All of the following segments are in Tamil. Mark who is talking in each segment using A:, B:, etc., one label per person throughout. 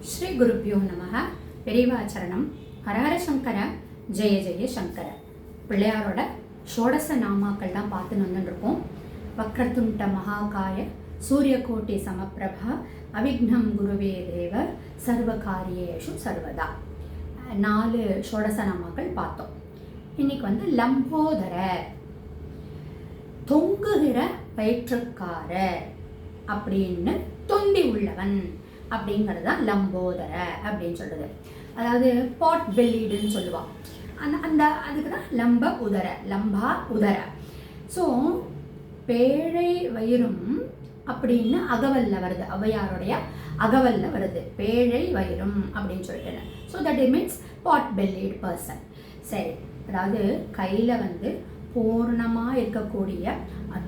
A: ஸ்ரீ குருப்பியோ நமக. பெரியவாச்சரணம். ஹரஹர சங்கர, ஜெய ஜெய சங்கர. பிள்ளையாரோட ஷோடச நாமாக்கள் தான் பார்த்துன்னு வந்துருக்கோம். வக்ரதுண்ட மகாகாய, சூரியகோட்டி சமப்பிரபா, அவிக்னம் குருவே தேவ, சர்வகாரியேஷு சர்வதா. 4 ஷோடச நாமாக்கள் பார்த்தோம். இன்னைக்கு லம்போதர, தொங்குகிற வயிற்றுக்காரர் அப்படின்னு, தொந்தி உள்ளவன் அப்படிங்கிறது தான் லம்போதர அப்படின்னு சொல்றது. அதாவது பாட் பெல்லிடுன்னு சொல்லுவான். அந்த அதுக்கு தான் லம்ப உதர, லம்பா உதர. ஸோ பேழை வயிறும் அப்படின்னு அகவல்ல வருது, ஔவையாருடைய அகவல்ல வருது, பேழை வயிறும் அப்படின்னு சொல்லிட்டு. So that it means pot bellied person. சரி, அதாவது கையில் பூர்ணமாக இருக்கக்கூடிய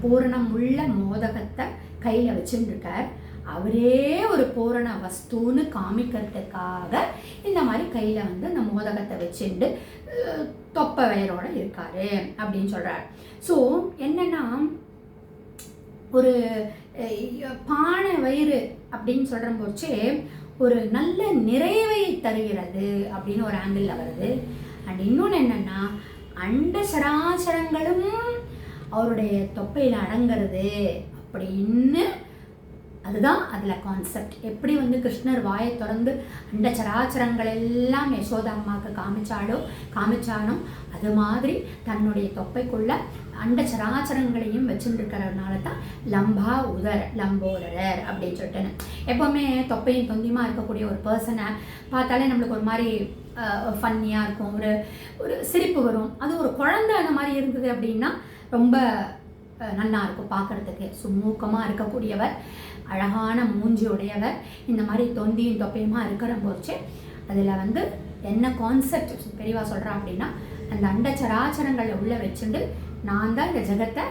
A: பூரணம் உள்ள மோதகத்தை கையில் வச்சுட்டு இருக்கார். அவரே ஒரு பூரண வஸ்துன்னு காமிக்கிறதுக்காக இந்த மாதிரி கையில் அந்த மோதகத்தை வச்சுட்டு தொப்பை வயரோட இருக்காரு அப்படின்னு சொல்கிறார். ஸோ என்னன்னா, ஒரு பானை வயிறு அப்படின்னு சொல்கிற போச்சே ஒரு நல்ல நிறைவை தருகிறது அப்படின்னு ஒரு ஆங்கிளில் வருது. அண்ட் இன்னொன்று என்னென்னா, அண்ட சராசரங்களும் அவருடைய தொப்பையில் அடங்கிறது அப்படின்னு, அதுதான் அதில் கான்செப்ட். எப்படி கிருஷ்ணர் வாயை திறந்து அண்ட சராச்சரங்கள் எல்லாம் யசோதா அம்மாவுக்கு காமிச்சானோ அது மாதிரி தன்னுடைய தொப்பைக்குள்ள அண்ட சராச்சரங்களையும் வச்சுருக்கிறதுனால தான் லம்போதரர் அப்படின்னு சொல்லிட்டு. எப்போவுமே தொப்பையும் தொந்தியமாக இருக்கக்கூடிய ஒரு பர்சனை பார்த்தாலே நம்மளுக்கு ஒரு மாதிரி ஃபன்னியாக இருக்கும், ஒரு சிரிப்பு வரும். அது ஒரு குழந்தை அந்த மாதிரி இருந்தது அப்படின்னா ரொம்ப நல்லா இருக்கும் பார்க்குறதுக்கு. சுமூக்கமாக இருக்கக்கூடியவர், அழகான மூஞ்சி உடையவர், இந்த மாதிரி தொந்தியும் தொப்பையுமா இருக்கிற போச்சு. அதில் என்ன கான்செப்ட் பெரியவா சொல்கிறா அப்படின்னா, அந்த அண்டச்சராச்சரங்களை உள்ள வச்சுட்டு நான் தான் இந்த ஜெகத்தை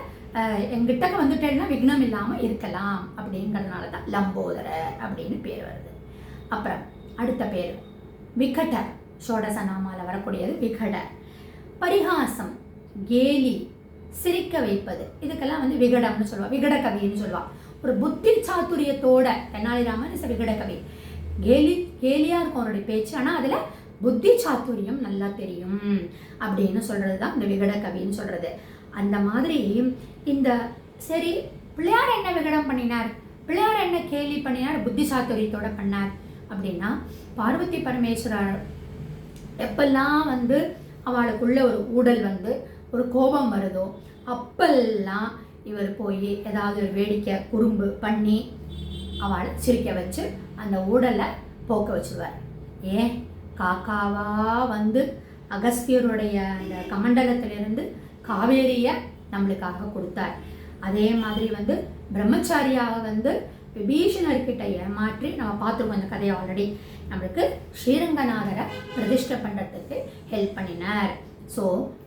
A: எங்கிட்ட வந்துட்டேன்னா விக்னம் இல்லாமல் இருக்கலாம் அப்படிங்கிறதுனால தான் லம்போதரர் அப்படின்னு பேர் வருது. அப்புறம் அடுத்த பேர் விகட, ஷோடச நாமால வரக்கூடியது விகட. பரிகாசம், கேலி, சிரிக்க வைப்பது, இதுக்கெல்லாம் விகடம்னு சொல்லுவாள், விகட கவின்னு சொல்லுவாள். ஒரு புத்தி சாத்துரியத்தோட தெனாலிராமன் இஸ் விகட கவி. கேலியாக இருக்கும் அவருடைய பேச்சு, ஆனால் அதில் புத்தி சாத்துரியம் நல்லா தெரியும் அப்படின்னு சொல்கிறது தான் இந்த விகட கவின்னு சொல்கிறது. அந்த மாதிரி இந்த சரி, பிள்ளையார் என்ன விகடம் பண்ணினார், பிள்ளையார் என்ன கேலி பண்ணினார், புத்தி சாத்துரியத்தோட பண்ணார் அப்படின்னா, பார்வதி பரமேஸ்வரர் எப்பெல்லாம் அவளுக்குள்ள ஒரு ஊடல் ஒரு கோபம் வருதோ அப்பெல்லாம் இவர் போய் ஏதாவது ஒரு வேடிக்கை குறும்பு பண்ணி அவளை சிரிக்க வச்சு அந்த ஊடலை போக்க வச்சுருவார். ஏன் காக்காவா அகஸ்தியருடைய அந்த கமண்டலத்திலிருந்து காவேரியை நம்மளுக்காக கொடுத்தார். அதே மாதிரி பிரம்மச்சாரியாக விபீஷணர்கிட்ட ஏமாற்றி நம்ம பார்த்துருக்கோம் இந்த கதையை ஆல்ரெடி. நம்மளுக்கு ஸ்ரீரங்கநாதரை பிரதிஷ்டை பண்ணுறதுக்கு ஹெல்ப் பண்ணினார். ஸோ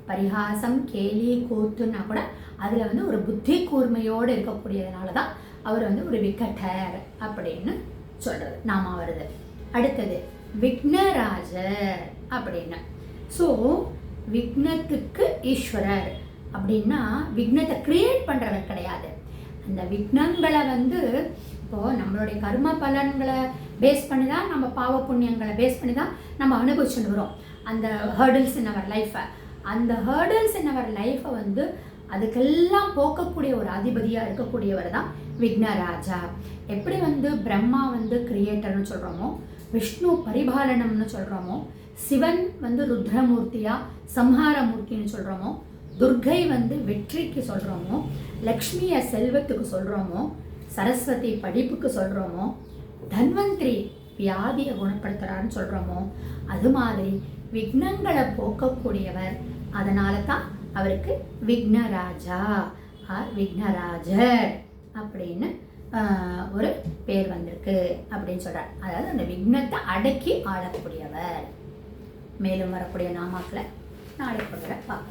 A: பரிகாசம், கேலி, கூத்துன்னா கூட அதில் ஒரு புத்தி கூர்மையோடு இருக்கக்கூடியதுனால தான் அவர் ஒரு விகடர் அப்படின்னு சொல்கிறது நாமா வருது. அடுத்தது விக்னராஜர் அப்படின்னு. ஸோ விக்னத்துக்கு ஈஸ்வரர் அப்படின்னா, விக்னத்தை கிரியேட் பண்ணுறவர் கிடையாது. அந்த விக்னங்களை இப்போது நம்மளுடைய கர்ம பலன்களை பேஸ் பண்ணி தான், நம்ம பாவ புண்ணியங்களை பேஸ் பண்ணி தான் நம்ம அனுபவிச்சுட்டு வரோம் அந்த ஹர்டில்ஸ் இன் அவர் லைஃப்பை. அந்த ஹர்டில்ஸ் இன் அவர் லைஃப்பை அதுக்கெல்லாம் போக்கக்கூடிய ஒரு அதிபதியாக இருக்கக்கூடியவர் தான் விக்னராஜா. எப்படி பிரம்மா கிரியேட்டர்னு சொல்கிறோமோ, விஷ்ணு பரிபாலனம்னு சொல்கிறோமோ, சிவன் ருத்ரமூர்த்தியா சம்ஹாரமூர்த்தின்னு சொல்கிறோமோ, துர்கை வெற்றிக்கு சொல்கிறோமோ, லக்ஷ்மியை செல்வத்துக்கு சொல்கிறோமோ, சரஸ்வதி படிப்புக்கு சொல்கிறோமோ, தன்வந்திரி வியாதியை குணப்படுத்துகிறான்னு சொல்கிறோமோ, அது மாதிரி விக்னங்களை போக்கக்கூடியவர். அதனால தான் அவருக்கு விக்னராஜா ஆர் விக்னராஜர் அப்படின்னு ஒரு பேர் வந்திருக்கு அப்படின்னு சொல்கிறார். அதாவது அந்த விக்னத்தை அடக்கி ஆளக்கூடியவர். மேலும் வரக்கூடிய நாமாக்களை நாளைக்கு பார்க்கலாம்.